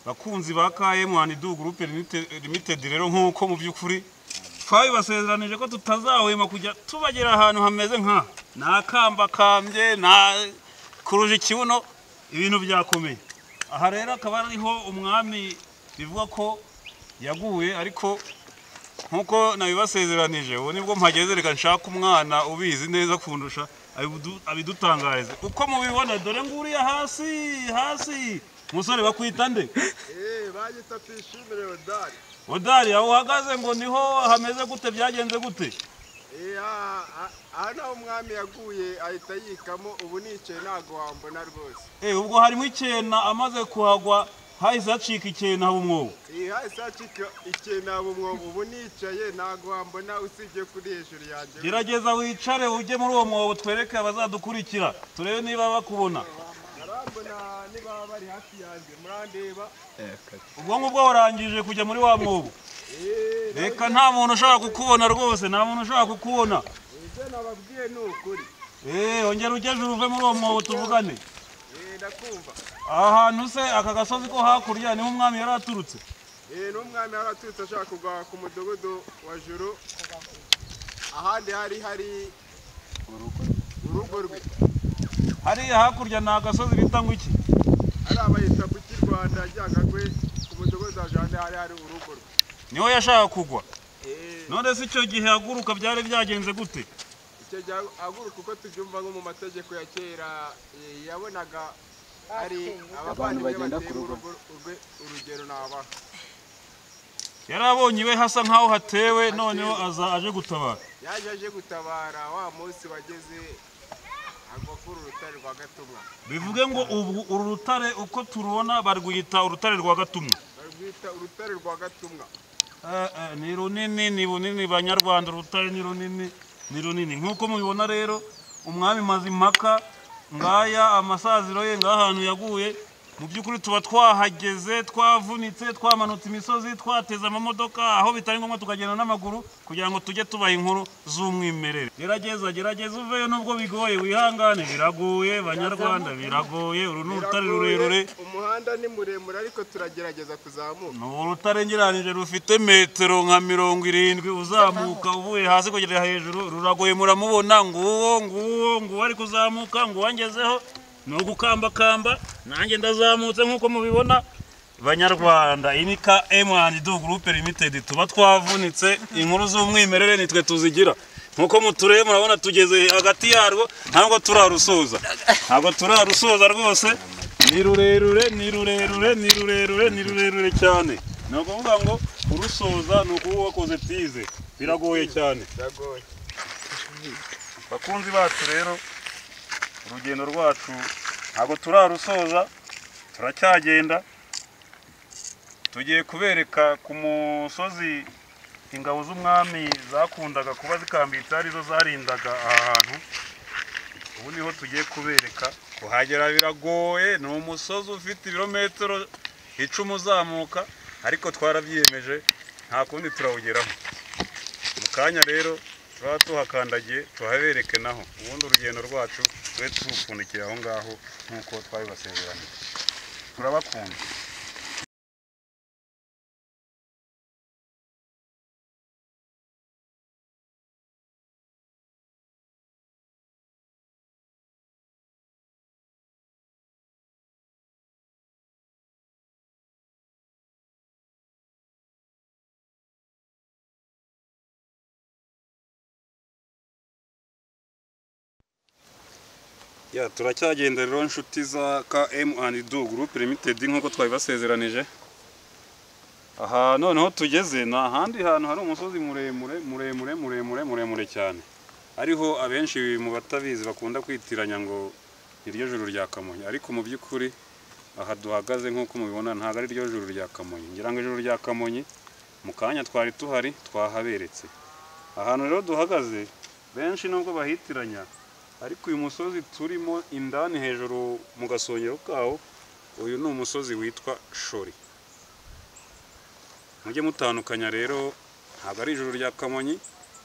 bakunzi ba KM&D Group Limited rero nkuko mu byukuri twabibasezeranije ko tutazahwema kujya tubagera ahantu hameze nka nakamba kambye na kuruje ikibuno ibintu byakomeye. Aha rero akaba ariho umwami bivuga ko yaguye, ariko nkuko nabibasezeranije ubu nibwo mpageze, reka nshaka umwana ubizi neza kundusha abidutangarize uko mubibona. Dore nguriya hasi musore bakwita nde? Bagita Twishimire Odari. Odari, aho uhagaze ngo niho hameze gute, byagenze gute? Aha naho umwami yaguye ahita yikamo, ubu nicaye ntago wambona rwose. Ubwo harimo icyena, amaze kuhagwa hahise hacika icyena haba umwobo. Hahise hacika icyena haba umwobo, ubu nicaye ntago wambona usibye kuri hejuru yanjye. Gerageza wicare ujye muri uwo mwobo twereke abazadukurikira turebe niba bakubona. Arambona niba bari hafi yanjye murandeba. Ubwo ngubwo warangije kujya muri wa mwobo? Reka nta muntu ushaka kukubona rwose, nta muntu ushaka kukubona. Ibyo nababwiye ni ukuri. Ongera ugeze uruve muri uwo mwobo tuvugane. Ndakumva. Aha hantu se aka gasozi ko hakurya niho umwami yari aturutse? N'umwami yari aturutse ashaka kugwa ku mudugudu wa Juru. Ahandi hari urugo rwe. Hariya hakurya ni agasozi bita ngo iki? Ari abayita ku Rwanda Ryagagwe, ku mudugudu wa Jande hari urugo rwe. Niho yashaka kugwa? None se icyo gihe haguruka byari byagenze gute? Icyo gihe haguruka uko tubyumva nko mu mategeko ya kera, yabonaga ari abavandimwe bateye urugero nabaha. Yari abonye iwe hasa nkaho hatewe, noneho aje gutabara. Yaje aje gutabara, wa munsi wageze agwa kuri urutare rwa Gatumwa. Bivuge ngo ubu uru rutare uko turubona barwita urutare rwa Gatumwa. Barwita urutare rwa Gatumwa. Ni runini, ni bunini banyarwanda, urutare ni runini. Nkuko mubibona rero umwami Mazimpaka ngaya amasaziro ye ngahantu yaguye. Mu byukuri tuba twahageze, twavunitse, twamanutse imisozi, twateza amamodoka, aho bitari ngombwa tukagenda n'amaguru kugira ngo tujye tubaha inkuru z'umwimerere. Gerageza uveyo nubwo bigoye, wihangane, biragoye banyarwanda, biragoye. Uru ni urutare rurerure, umuhanda ni muremure, ariko turagerageza kuzamuka. ni urutare ngeranije rufite metero nka 70 uzamuka uvuye hasi kugera hejuru. Ruragoye, muramubona nguwo ari kuzamuka, ngo wangezeho no gukambakamba, nanjye ndazamutse nkuko mubibona banyarwanda. Iyi ni KM&D Group Limited, tuba twavunitse, inkuru z'umwimerere nitwe tuzigira. Nkuko mutureye murabona tugeze hagati yarwo, ntabwo turarusoza rwose. Ni rurerure cyane. Ni ukuvuga ngo urusoza ni ukuba wakoze tize, biragoye cyane. Bakunzi bacu rero, urugendo rwacu ntabwo turarusoza, turacyagenda. Tugiye kubereka ku musozi ingabo z'umwami zakundaga kuba zikambitse, arizo zarindaga aha hantu. Ubu niho tugiye kubereka. Kuhagera biragoye, ni umusozi ufite ibirometero 10 uzamuka, ariko twarabyiyemeje nta kundi turawugeraho. Mu kanya rero turaba tuhakandagiye tuhabereke naho, ubundi urugendo rwacu twe turupfundikiye aho ngaho nkuko twabibasezeranije. Turabakunda. Turacyagenda rero inshuti za KM&D Group Limited nkuko twabibasezeranije. Aha noneho tugeze ni ahandi hantu hari umusozi muremure cyane, ariho abenshi mu batabizi bakunda kwitiranya ngo iryo juru rya Kamonyi, ariko mu byukuri aha duhagaze nkuko mubibona ntago ari iryo juru rya Kamonyi. Ngira ngo ijuru rya Kamonyi mu kanya twari tuhari, twahaberetse. Ahantu rero duhagaze benshi nubwo bahitiranya, ariko uyu musozi turimo indani hejuru mu gasongero kawo, uyu ni umusozi witwa Shori. Mujye mutandukanya rero, ntabwo ari ijuru rya Kamonyi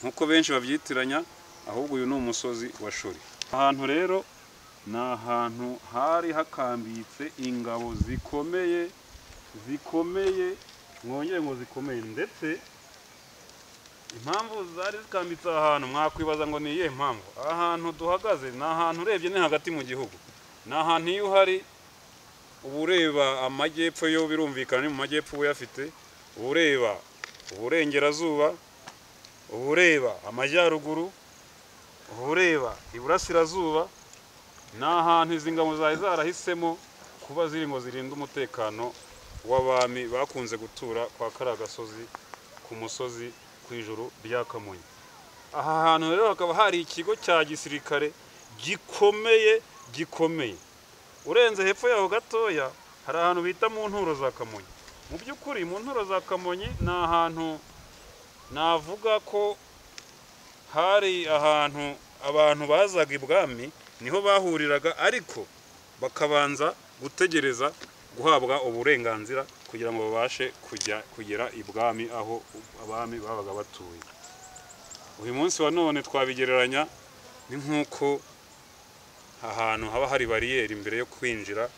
nkuko benshi babyitiranya, ahubwo uyu ni umusozi wa Shori. Ahantu rero ni ahantu hari hakambitse ingabo zikomeye zikomeye, mwongere ngo zikomeye. Ndetse impamvu zari zikambitse ahantu mwakwibaza ngo ni iyihe mpamvu. Ahantu duhagaze ni ahantu urebye ni hagati mu gihugu, ni ahantu iyo uhari uba ureba amajyepfo, yo birumvikana ni mu majyepfo uba uyafite, uba ureba uburengerazuba, uba ureba amajyaruguru, uba ureba iburasirazuba. Ni ahantu izi ngabo zari zarahisemo kuba ziri ngo zirinde umutekano w'abami bakunze gutura kwa kariya gasozi, ku musozi ku ijuru rya Kamonyi. Aha hantu rero hakaba hari ikigo cya gisirikare gikomeye. Urenze hepfo yaho gatoya hari ahantu bita mu nturo za Kamonyi. Mu by'ukuri mu nturo za Kamonyi ni ahantu navuga ko hari ahantu abantu bazaga ibwami, niho bahuriraga, ariko bakabanza gutegereza guhabwa uburenganzira kugira ngo babashe kugera ibwami aho abami babaga batuye. Uyu munsi wa none twabigereranya ni nk'uko ahantu haba hari bariyeri imbere yo kwinjira,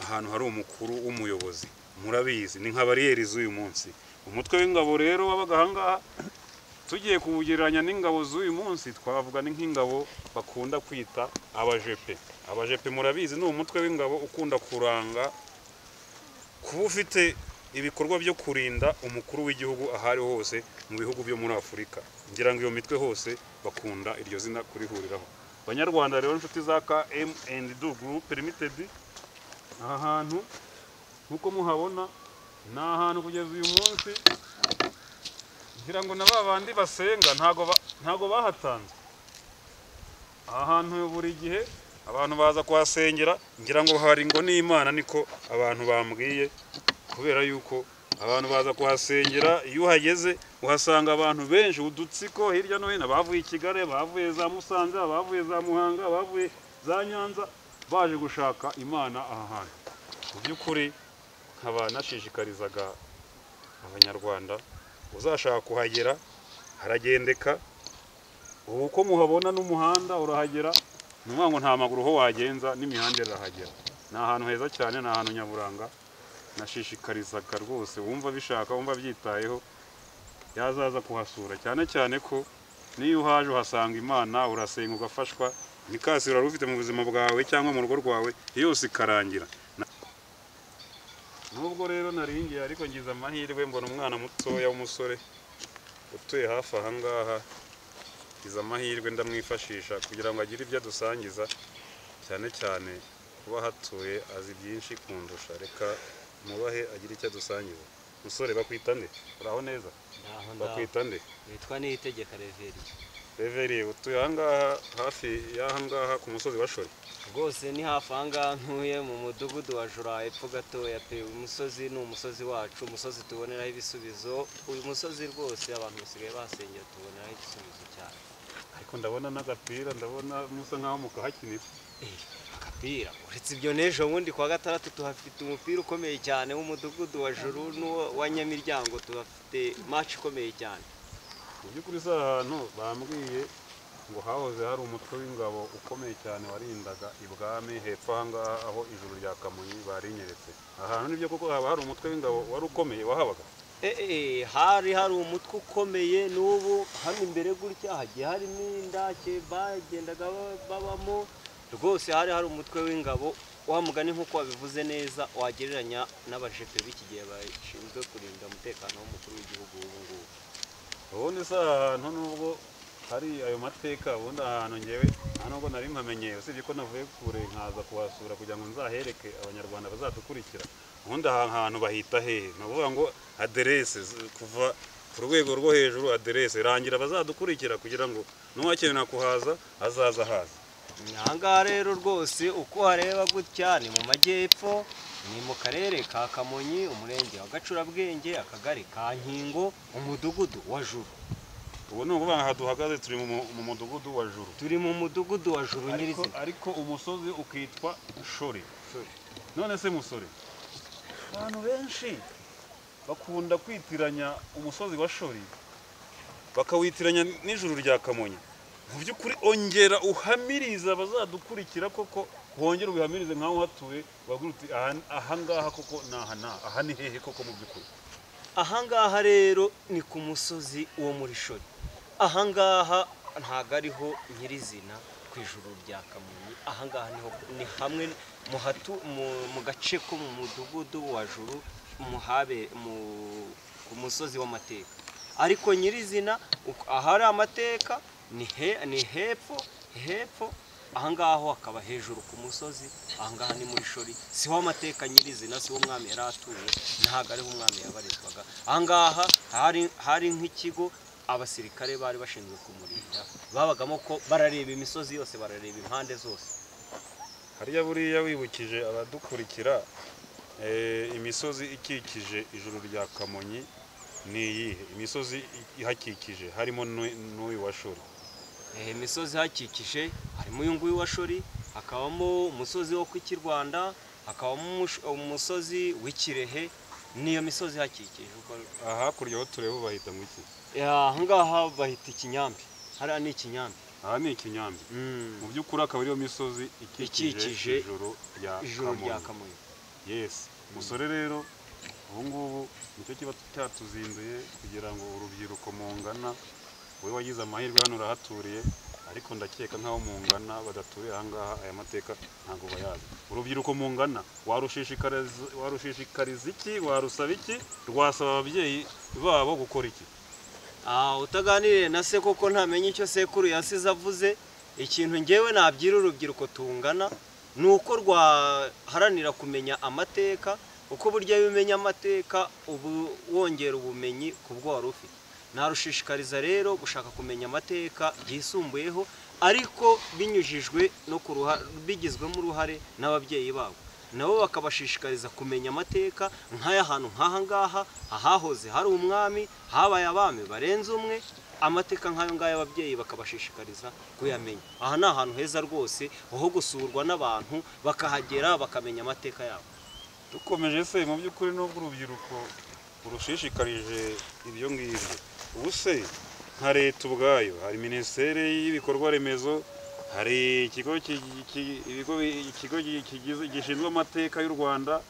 ahantu hari umukuru w'umuyobozi, murabizi ni nka bariyeri z'uyu munsi. Umutwe w'ingabo rero wabaga ahangaha, tugiye kuwugereranya n'ingabo z'uyu munsi twavuga ni nk'ingabo bakunda kwita abajepe. Abajepe murabizi ni umutwe w'ingabo ukunda kuranga kuba ufite ibikorwa byo kurinda umukuru w'igihugu ahari hose mu bihugu byo muri Afurika. Ngira ngo iyo mitwe hose bakunda iryo zina kurihuriraho. Banyarwanda rero inshuti za KM&D Group Limited, aha hantu nkuko muhabona ni ahantu kugeza uyu munsi ngira ngo na babandi basenga ntago bahatanze. Aha hantu buri gihe abantu baza kuhasengera, ngira ngo hari ngo n'Imana, niko abantu bambwiye, kubera yuko abantu baza kuhasengera. Iyo uhageze uhasanga abantu benshi, udutsiko hirya no hino, bavuye i Kigali, bavuye za Musanze, bavuye za Muhanga, bavuye za Nyanza, baje gushaka Imana aha hantu. Mu by'ukuri nkaba nashishikarizaga Abanyarwanda, uzashaka kuhagera haragendeka. Ubu uko muhabona n'umuhanda urahagera, ni ukuvuga ngo nta maguru ho wagenza, n'imihanda irahagera. Ni ahantu heza cyane, ni ahantu nyaburanga. Nashishikarizaga rwose wumva bishaka, wumva byitayeho, yazaza kuhasura, cyane cyane ko niyo uhaje uhasanga Imana, urasenga ugafashwa, nikasi urari ufite mu buzima bwawe cyangwa mu rugo rwawe yose ikarangira. Nubwo rero naringiye, ariko ngize amahirwe mbona umwana mutoya w'umusore utuye hafi aha ngaha, ngize amahirwe ndamwifashisha kugira ngo agire ibyo adusangiza, cyane cyane kuba hatuye azi byinshi kundusha. Reka mubahe agire icyo adusangiza. Musore, bakwita nde? Uraho neza? Bakwita nde? Nitwa Niyitegeka Reveri. Reveri, utuye aha ngaha hafi y'aha ngaha ku musozi wa Shori? Rwose ni hafi aha ngaha, ntuye mu mudugudu wa Jura epfo gatoya pe. Umusozi ni umusozi wacu, umusozi tuboneraho ibisubizo. Uyu musozi rwose abantu basigaye basengera, tuboneraho igisubizo cyane. Ariko ndabona n'agapira, ndabona musa nkaho mukahakinira. Agapira uretse ibyo, n'ejo bundi kwa gatandatu tuhafite umupira ukomeye cyane w'umudugudu wa Juru n'uwa Nyamiryango, tuhafite match ikomeye cyane. Mu by'ukuri si ahantu bambwiye ngo hahoze hari umutwe w'ingabo ukomeye cyane warindaga ibwami hepfo aha ngaha aho ijuru rya Kamonyi barinyeretse. Ahantu nibyo koko haba hari umutwe w'ingabo wari ukomeye wahabaga? Hari umutwe ukomeye, n'ubu hano imbere gutya hagiye harimo indake bagendaga babamo. Rwose hari umutwe w'ingabo, wa mugani nk'uko wabivuze neza, wagereranya n'abajepe b'iki gihe bashinzwe kurinda umutekano w'umukuru w'igihugu ubu ngubu. Ubundi si ahantu nubwo hari ayo mateka, ubundi ahantu ngewe nta nubwo nari mpamenyeye, usibye ko navuye kure nkaza kuhasura kugira ngo nzahereke Abanyarwanda bazadukurikira. Ubundi aha hantu bahita hehe? Ni ukuvuga ngo aderese, kuva ku rwego rwo hejuru aderese rangira bazadukurikira, kugira ngo n'uwakenera kuhaza azaza haza. Aha ngaha rero rwose uko hareba gutya ni mu majyepfo, ni mu karere ka Kamonyi, umurenge wa Gacurabwenge, akagari ka Nkingo, umudugudu wa Juru. Ubu ni ukuvuga aha duhagaze turi mu mudugudu wa Juru. Turi mu mudugudu wa Juru nyirizina. Ariko umusozi ukitwa Shori. None se musore, abantu benshi bakunda kwitiranya umusozi wa Shori bakawitiranya n'ijuru rya Kamonyi. mu by'ukuri ongera uhamiriza abazadukurikira koko wongera ubihamirize nkaho hatuye wagira uti ahangaha koko aha ni hehe koko mu by'ukuri. Ahangaha rero ni ku musozi wo muri Shori. Ahangaha ntago ariho nyirizina ku ijuru rya Kamonyi. Ahangaha ni hamwe mu gace ko mu mudugudu wa Juru ku musozi w'amateka, ariko nyirizina ahari amateka ni hepfo ahangaho hakaba hejuru ku musozi. Ahangaha ni muri Shori, si ho amateka nyirizina, si ho umwami yari atuye, ntago ariho umwami yabarizwaga. Ahangaha hari nk'ikigo abasirikare bari bashinzwe kumurinda, babagamo ko barareba imisozi yose, barareba impande zose. Hariya buriya wibukije abadukurikira imisozi ikikije ijuru rya Kamonyi ni iyihe? Imisozi ihakikije harimo n'uyu wa Shori. Imisozi ihakikije harimo uyu nguyu wa Shori, hakabamo umusozi wo ku Rwanda, hakabamo umusozi w'Ikirehe. Niyo misozi ihakikije. Hakurya aho tureba bahita mu iki? Ahangaha bahita Ikinyambi. Hariya ni Ikinyambi. Aha ni Ikinyambi. Mu by'ukuri akaba ariyo misozi ikikije ijuru rya Kamonyi. Yes. Musore rero ubu ngubu nicyo kiba cyatuzinduye kugira ngo urubyiruko mungana, wowe wagize amahirwe hano urahaturiye, ariko ndakeka nkaho mungana badaturiye ahangaha aya mateka ntabwo bayazi. Urubyiruko mungana warushishikariza iki, warusaba iki, rwasaba ababyeyi babo gukora iki? Utaganiriye na se koko ntamenye icyo sekuru yasize avuze. Ikintu ngewe nabyira urubyiruko tungana ni uko rwaharanira kumenya amateka, uko burya bimenya amateka ubu wongera ubumenyi ku bwo wari ufite. Narushishikariza rero gushaka kumenya amateka byisumbuyeho, ariko binyujijwe no bigizwemo uruhare n'ababyeyi babo, nabo bakabashishikariza kumenya amateka nk'ay'ahantu nk'aha ngaha ahahoze hari umwami, habaye abami barenze umwe. Amateka nk'ayo ngayo ababyeyi bakabashishikariza kuyamenya. Aha ni ahantu heza rwose aho gusurwa n'abantu bakahagera bakamenya amateka yabo. Dukomeje se mu by'ukuri n'ubwo urubyiruko urushishikarije ibyo ngibyo, ubu se nka leta ubwayo, hari minisiteri y'ibikorwa remezo, hari ikigo gishinzwe amateka y'u Rwanda,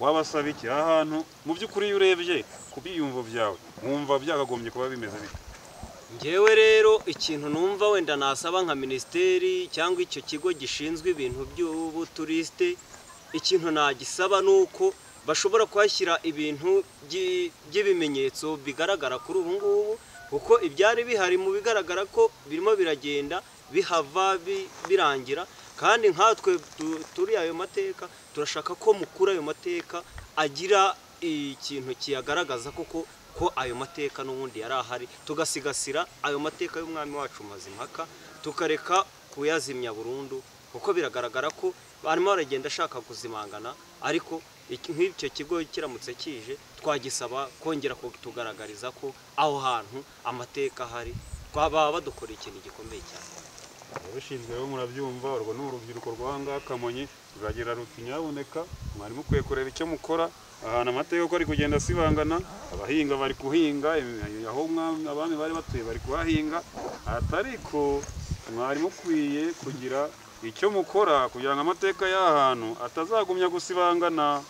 wabasaba iki? Ahantu mu by'ukuri iyo urebye ku byiyumvo byawe wumva byakagombye kuba bimeze bite? Ngewe rero ikintu numva wenda nasaba nka minisiteri cyangwa icyo kigo gishinzwe ibintu by'ubuturiste, ikintu nagisaba nuko bashobora kuhashyira ibintu by'ibimenyetso bigaragara kuri ubu ngubu, kuko ibyari bihari mu bigaragara ko birimo biragenda bihava birangira, kandi nkatwe turi ayo mateka turashaka ko mukura ayo mateka agira ikintu kiyagaragaza koko ko ayo mateka n'ubundi yari ahari, tugasigasira ayo mateka y'umwami wacu Mazimpaka, tukareka kuyazimya burundu, kuko biragaragara ko barimo baragenda ashaka kuzimangana. Ariko nk'icyo kigo kiramutse kije twagisaba kongera kutugaragariza ko aho hantu amateka ahari, twaba badukora ikintu gikomeye cyane. Abashinzwe rero murabyumva, urwo ni urubyiruko rw'ahangaha Kamonyi, ruragira ruti nyaboneka mwari mukwiye kureba icyo mukora ahantu amateka ko ari kugenda asibangana. Abahinga bari kuhinga, aho abami bari batuye bari kuhahinga, atariko mwari mukwiye kugira icyo mukora kugira ngo amateka y'ahantu atazagumya gusibangana.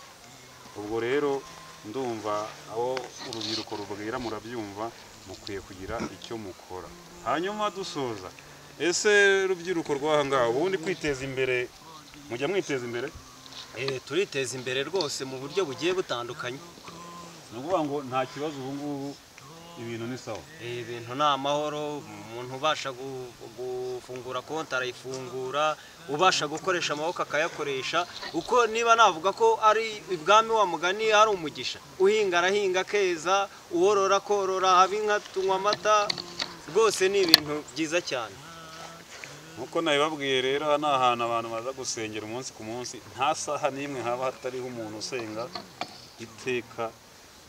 Ubwo rero ndumva abo urubyiruko rubwira murabyumva, mukwiye kugira icyo mukora. Hanyuma dusoza, ese rubyiruko rw'ahangaha ubundi kwiteza imbere mujya mwiteza imbere? Turiteza imbere rwose mu buryo bugiye butandukanye. Ni ukuvuga ngo nta kibazo ubu ngubu ibintu ni sawa? Ibintu ni amahoro, umuntu ubasha gufungura konti arayifungura, ubasha gukoresha amaboko akayakoresha, uko niba navuga ko ari ibwami wa mugani hari umugisha, uhinga arahinga akeza, uworora korora, haba inka tunywa amata, rwose ni ibintu byiza cyane. Nkuko nabibabwiye rero, aha ni ahantu abantu baza gusengera umunsi ku munsi, nta saha n'imwe haba hatariho umuntu usenga iteka,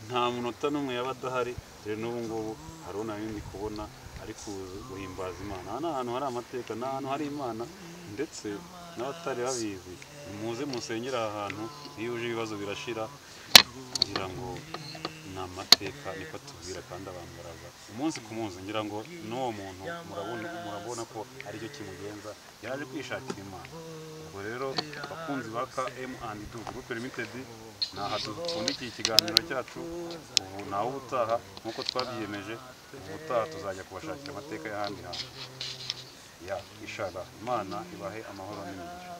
nta munota n'umwe yaba adahari. Rero n'ubu ngubu hariho n'abindi kubona ari guhimbaza Imana. Aha ni ahantu hari amateka, ni ahantu hari Imana, ndetse n'abatari babizi muze musengera aha hantu, iyo uje ibibazo birashira, kugira ngo ni amateka niko tubwira kandi abantu baraza umunsi ku munsi ngira ngo n'uwo muntu murabona ko aricyo kimugenza yaje kwishakira Imana. Ubwo rero bakunzi ba KM&D Group Limited naha dupfundikiye ikiganiro cyacu. Ubu naho ubutaha nk'uko twabyiyemeje, ubutaha tuzajya kubashakira amateka y'ahandi hantu. Ya inshallah Imana ibahe amahoro n'imigisha.